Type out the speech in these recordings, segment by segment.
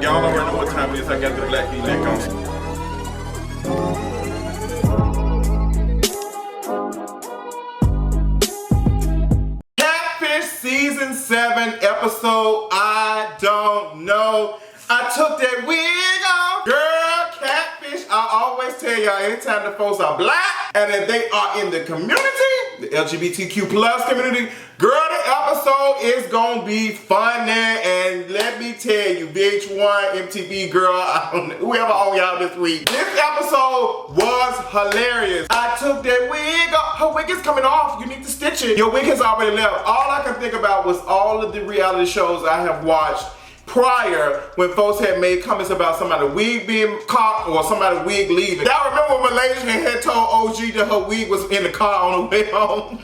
Y'all already know what time it is. I got the black V-neck on. Catfish Season 7 episode, I don't know. I took that wig off. Girl, Catfish, I always tell y'all, anytime the folks are black and if they are in the community, the LGBTQ plus community, girl, the episode is gonna be funny. And let me tell you, VH1, MTV, girl, whoever on y'all this week, this episode was hilarious. I took that wig off. Her wig is coming off. You need to stitch it. Your wig has already left. All I can think about was all of the reality shows I have watched prior when folks had made comments about somebody's wig being caught or somebody's wig leaving. Y'all remember when Malaysia had told OG that her wig was in the car on the way home?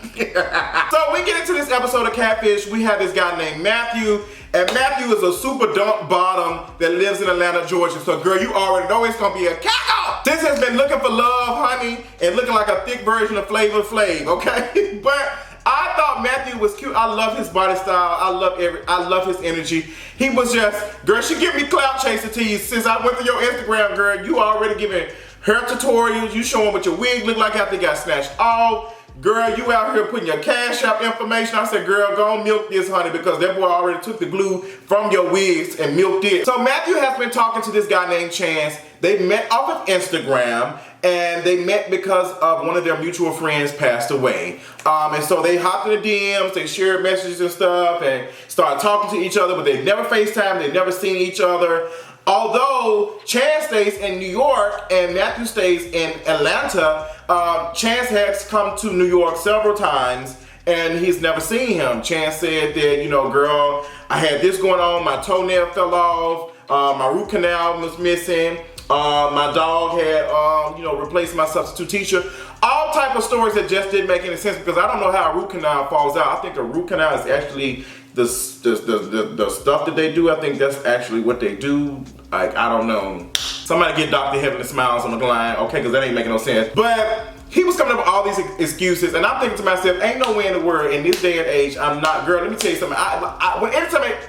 So we get into this episode of Catfish. We have this guy named Mathew, and Mathew is a super dump bottom that lives in Atlanta, Georgia. So girl, you already know it's gonna be a cackle. This has been looking for love, honey, and looking like a thick version of Flavor Flav, okay? But I thought Mathew was cute. I love his body style. I love his energy. He was just, girl, she give me clout chaser tease. Since I went to your Instagram, girl, you already giving her tutorials. You showing what your wig look like after it got snatched off. Girl, you out here putting your Cash App information. I said, girl, go on milk this, honey, because that boy already took the glue from your wigs and milked it. So Mathew has been talking to this guy named Chance. They met off of Instagram, and they met because of one of their mutual friends passed away. And so they hopped in the DMs, they shared messages and stuff, and started talking to each other, but they never FaceTimed, they never seen each other. Although Chance stays in New York and Mathew stays in Atlanta, Chance has come to New York several times and he's never seen him. Chance said that, you know, girl, I had this going on, my toenail fell off, my root canal was missing, my dog had, replaced my substitute teacher. All type of stories that just didn't make any sense because I don't know how a root canal falls out. I think a root canal is actually the stuff that they do. I think that's actually what they do. Like, I don't know. Somebody get Dr. Heavenly Smiles on the line, okay, because that ain't making no sense. But he was coming up with all these excuses, and I'm thinking to myself, ain't no way in the world in this day and age, I'm not, girl, let me tell you something.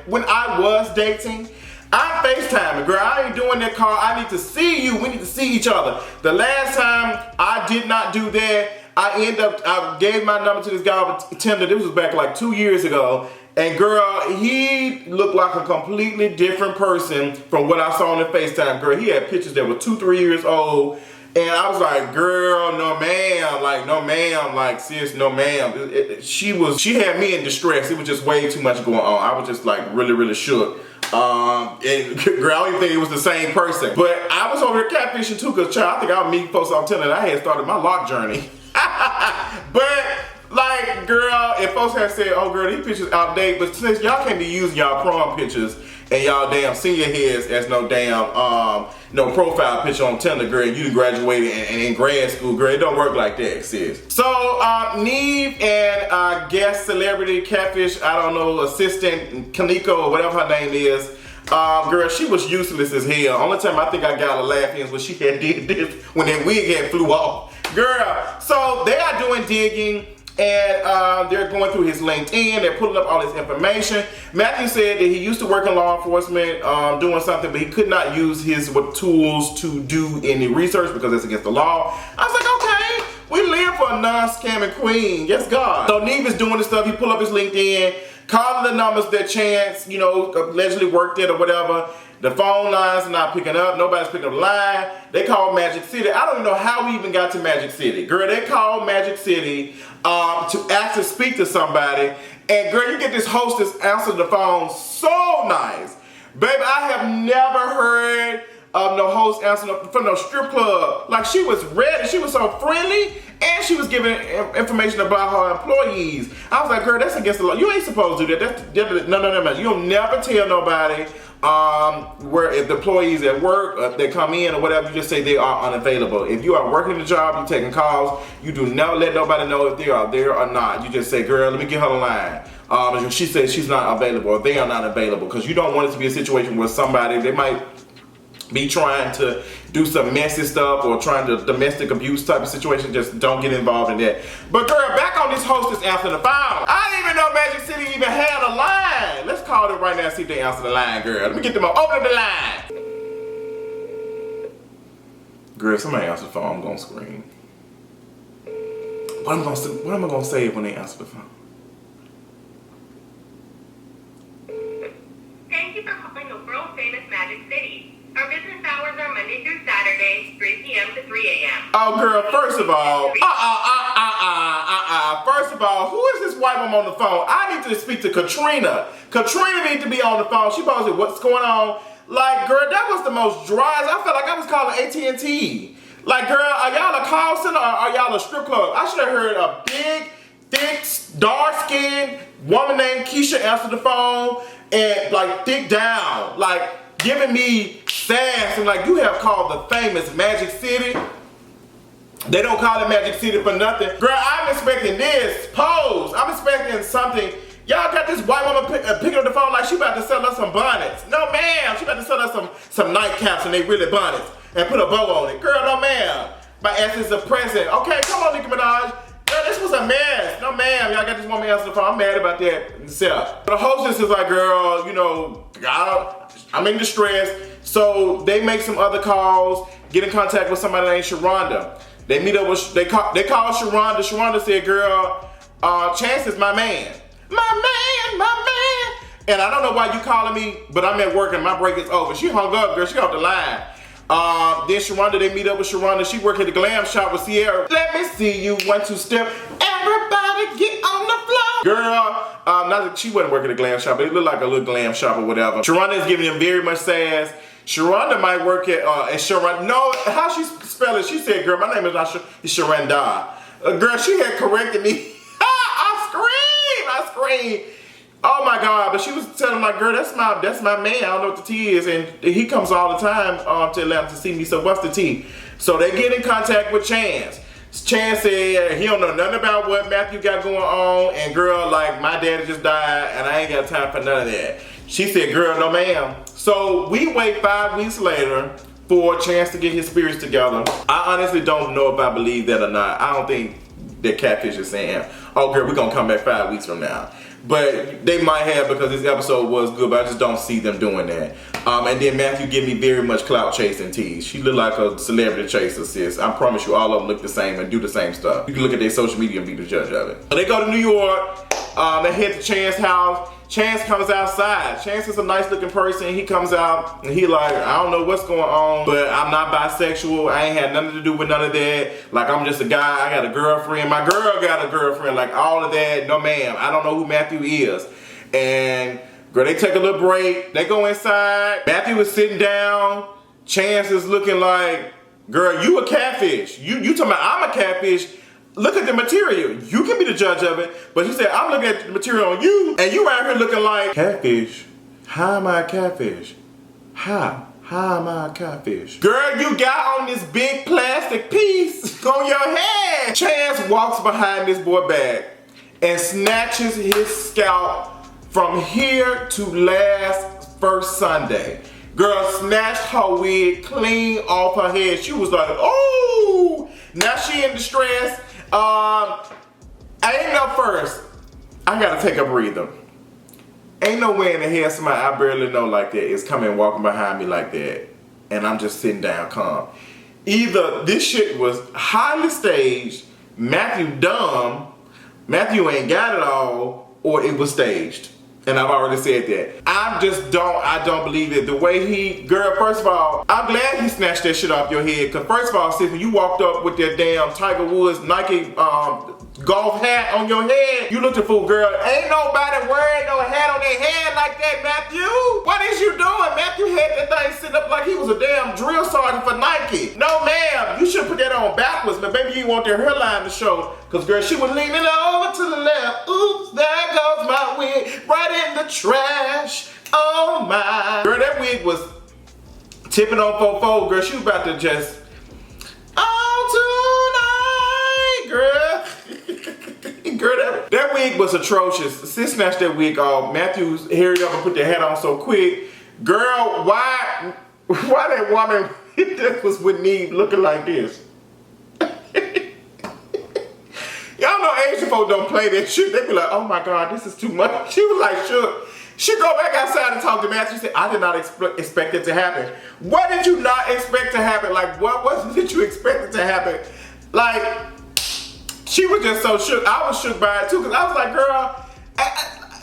When I was dating, I'm FaceTiming, girl. I ain't doing that call. I need to see you. We need to see each other. The last time I did not do that, I gave my number to this guy over Tinder. This was back like 2 years ago. And girl, he looked like a completely different person from what I saw on the FaceTime. Girl, he had pictures that were 2-3 years old. And I was like, girl, no ma'am, like, no ma'am, like, sis, no ma'am. She had me in distress. It was just way too much going on. I was just like really, really shook. And girl, I don't even think it was the same person. But I was over there catfishing too, because I think I was meeting folks on Tinder and I had started my lock journey. But like, girl, if folks had said, oh girl, these pictures outdated, but since y'all can't be using y'all prom pictures and y'all damn senior heads as no damn no profile picture on Tinder, girl, you graduated and in grad school, girl, it don't work like that, sis. So Nev and guest celebrity Catfish, I don't know, assistant Kimiko or whatever her name is, girl, she was useless as hell. Only time I think I got a laugh in was when she had did this when that wig had flew off. Girl, so they are doing digging. And they're going through his LinkedIn, they're pulling up all his information. Mathew said that he used to work in law enforcement doing something, but he could not use his tools to do any research because that's against the law. I was like, okay, we live for a non-scamming queen, yes God. So Nev is doing this stuff, he pulled up his LinkedIn, calling the numbers that Chance, allegedly worked at or whatever. The phone lines are not picking up. Nobody's picking up the line. They called Magic City. I don't even know how we even got to Magic City. Girl, they called Magic City to actually speak to somebody. And girl, you get this hostess answer the phone so nice. Baby, I have never heard of no host answering from no strip club. Like, she was ready. She was so friendly. And she was giving information about her employees. I was like, girl, that's against the law. You ain't supposed to do that. No. You'll never tell nobody where if the employees at work, they come in or whatever, you just say they are unavailable. If you are working the job, you're taking calls, you do not let nobody know if they are there or not. You just say, girl, let me get her the line. She says she's not available or they are not available, because you don't want it to be a situation where somebody, they might be trying to do some messy stuff or trying to domestic abuse type of situation. Just don't get involved in that. But girl, back on this hostess answering the phone. I didn't even know Magic City even had a line. Let's call them right now and see if they answer the line, girl. Let me get them up. Open up the line. Girl, if somebody answer the phone, I'm gonna scream. What am I gonna say when they answer the phone? Thank you for calling the world famous Magic City. Our business hours are Monday through Saturday, 3 p.m. to 3 a.m. Oh, girl, first of all, First of all, who is this white woman on the phone? I need to speak to Katrina. Katrina needs to be on the phone. She probably said, what's going on? Like, girl, that was the most dry. I felt like I was calling AT&T. Like, girl, are y'all a call center or are y'all a strip club? I should have heard a big, thick, dark-skinned woman named Keisha answer the phone and, like, thick down. Like, giving me sass and like, you have called the famous Magic City. They don't call it Magic City for nothing. Girl, I'm expecting this. Pose. I'm expecting something. Y'all got this white woman picking up the phone like she about to sell us some bonnets. No, ma'am. She about to sell us some nightcaps and they really bonnets and put a bow on it. Girl, no, ma'am. My ass is a present. Okay, come on, Nicki Minaj. Girl, this was a mess. No, ma'am. Y'all got this woman answering the phone. I'm mad about that itself. The hostess is like, girl, you know, I'm in distress. So they make some other calls, get in contact with somebody named Sharonda. They meet up with, they call Sharonda. Sharonda said, girl, Chance is my man. My man. And I don't know why you calling me, but I'm at work and my break is over. She hung up, girl. She off the line. Then Sharonda, they meet up with Sharonda. She work at the glam shop with Sierra. Let me see you 1, 2 step. Everybody get on the floor. Girl, not that she wasn't working at the glam shop, but it looked like a little glam shop or whatever. Sharonda is giving them very much sass. Sharonda might work at Sharonda. No, how she spell it? She said, girl, my name is not it's Sharonda. Girl, she had corrected me. I screamed. Oh my God, but she was telling like, girl, that's my man. I don't know what the T is. And he comes all the time to Atlanta to see me. So what's the T? So they get in contact with Chance. Chance said he don't know nothing about what Mathew got going on. And girl, like, my daddy just died and I ain't got time for none of that. She said, girl, no ma'am. So we wait 5 weeks later for Chance to get his spirits together. I honestly don't know if I believe that or not. I don't think that Catfish is saying, oh girl, we're gonna come back 5 weeks from now. But they might have, because this episode was good, but I just don't see them doing that. And then Mathew give me very much clout chasing tease. She look like a celebrity chaser, sis. I promise you, all of them look the same and do the same stuff. You can look at their social media and be the judge of it. So they go to New York. They head to Chance's house. Chance comes outside. Chance is a nice looking person. He comes out and he like, I don't know what's going on, but I'm not bisexual. I ain't had nothing to do with none of that. Like, I'm just a guy. I got a girlfriend. My girl got a girlfriend. Like, all of that. No, ma'am. I don't know who Mathew is. And girl, they take a little break. They go inside. Mathew is sitting down. Chance is looking like, girl, you a catfish. You talking about I'm a catfish. Look at the material. You can be the judge of it. But she said, I'm looking at the material on you. And you out here looking like, catfish. How am I a catfish? How am I a catfish? Girl, you got on this big plastic piece on your head. Chance walks behind this boy back and snatches his scalp from here to last first Sunday. Girl snatched her wig clean off her head. She was like, oh, now she in distress. Ain't no first. I gotta take a breather. Ain't no way in the hell somebody I barely know like that is coming walking behind me like that. And I'm just sitting down calm. Either this shit was highly staged, Mathew dumb, Mathew ain't got it all, or it was staged. And I've already said that. I don't believe it. The way he, girl, first of all, I'm glad he snatched that shit off your head. Cause first of all, sis, when you walked up with that damn Tiger Woods Nike golf hat on your head, you looked a fool, girl. Ain't nobody wearing no hat on their head like that, Mathew. What is you doing? Mathew had that thing sit up like he was a damn drill sergeant for Nike. No, ma'am. You should put that on backwards, but maybe you want their hairline to show. Cause girl, she was leaning over to the left. Oops, there goes my wig. Right in the trash. Oh my. Girl, that wig was tipping on 4-4. Girl, she was about to just, oh, tonight, girl. Girl, that wig was atrocious. Sis snatched that wig off. Mathew hurried up and put the hat on so quick. Girl, why why that woman that was with Neve looking like this? Y'all know Asian folk don't play that shit. They be like, oh my God, this is too much. She was like shook. She go back outside and talk to Mathew. She said, I did not expect it to happen. What did you not expect to happen? Like, what was it you expected to happen? Like, she was just so shook. I was shook by it too, because I was like, girl,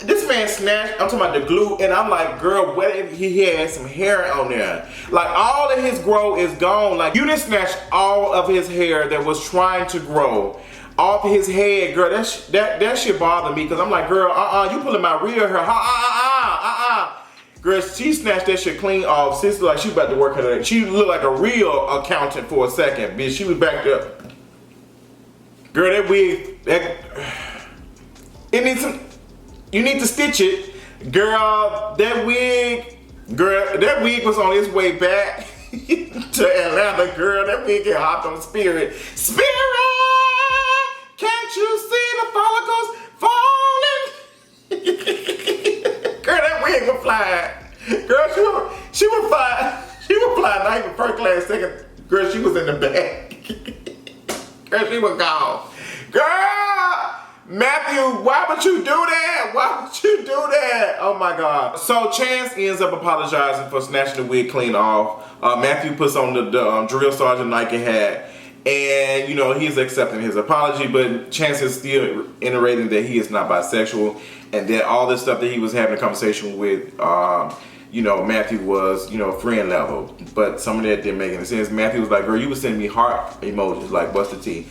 this man snatched, I'm talking about the glue, and I'm like, girl, what if he had some hair on there? Like, all of his grow is gone. Like, you didn't snatch all of his hair that was trying to grow off his head, girl. That shit bothered me, because I'm like, girl, you pulling my real hair. Girl, she snatched that shit clean off. Sister, like, she about to work her. She looked like a real accountant for a second, bitch. She was backed up. Girl, that wig, it needs some, you need to stitch it. Girl, that wig was on its way back to Atlanta, girl. That wig get hopped on Spirit. Spirit! Can't you see the follicles falling? Girl, that wig was flying. Girl, she was flying. She was flying not even first class, second. Girl, she was in the back. Girl, she was gone. Girl, Mathew, why would you do that? Why would you do that? Oh my God. So Chance ends up apologizing for snatching the wig clean off. Mathew puts on the drill sergeant Nike hat. And, you know, he's accepting his apology, but Chance is still iterating that he is not bisexual, and that all this stuff that he was having a conversation with, you know, Mathew was, you know, friend level. But some of that didn't make any sense. Mathew was like, girl, you was sending me heart emojis, like, what's the tea?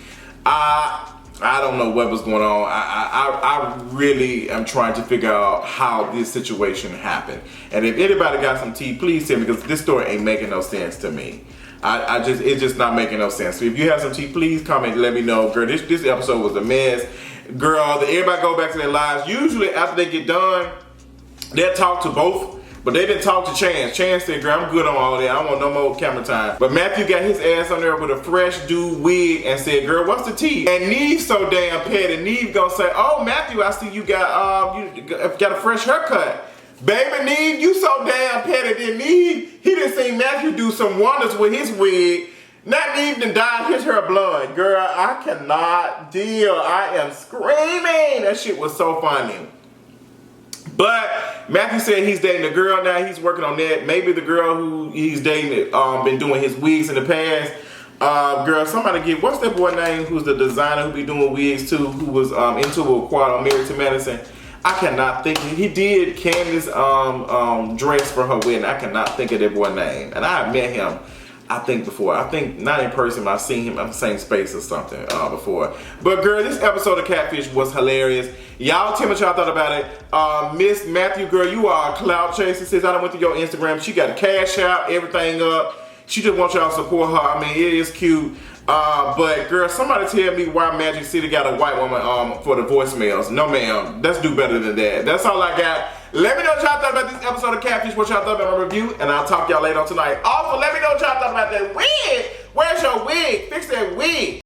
I don't know what was going on. I really am trying to figure out how this situation happened. And if anybody got some tea, please tell me, because this story ain't making no sense to me. It's just not making no sense. So if you have some tea, please comment and let me know. Girl, this episode was a mess. Girl, everybody go back to their lives. Usually after they get done, they'll talk to both, but they didn't talk to Chance. Chance said, girl, I'm good on all that. I don't want no more camera time. But Mathew got his ass on there with a fresh dude wig and said, girl, what's the tea? And Neve's so damn petty. Neve gonna say, oh, Mathew, I see you got a fresh haircut. Baby Neve, you so damn petty. Then Neve, he done seen Mathew do some wonders with his wig. Not Neve done dyed his hair blonde. Girl, I cannot deal. I am screaming. That shit was so funny. But Mathew said he's dating a girl now. He's working on that. Maybe the girl who he's dating been doing his wigs in the past. Girl, somebody get, what's that boy name who's the designer who be doing wigs too, who was into a quad on Married to Medicine? I cannot think. He did Candace's dress for her wedding. I cannot think of that boy's name. And I have met him, I think, before. I think not in person, but I've seen him in the same space or something before. But girl, this episode of Catfish was hilarious. Y'all tell me what y'all thought about it. Miss Mathew, girl, you are a clout chaser. Since I done went to your Instagram, she got a cash out, everything up. She just wants y'all to support her. I mean, it is cute. But girl, somebody tell me why Magic City got a white woman for the voicemails. No ma'am, let's do better than that. That's all I got. Let me know what y'all thought about this episode of Catfish, what y'all thought about my review, and I'll talk to y'all later on tonight. Also, let me know what y'all thought about that wig. Where's your wig? Fix that wig.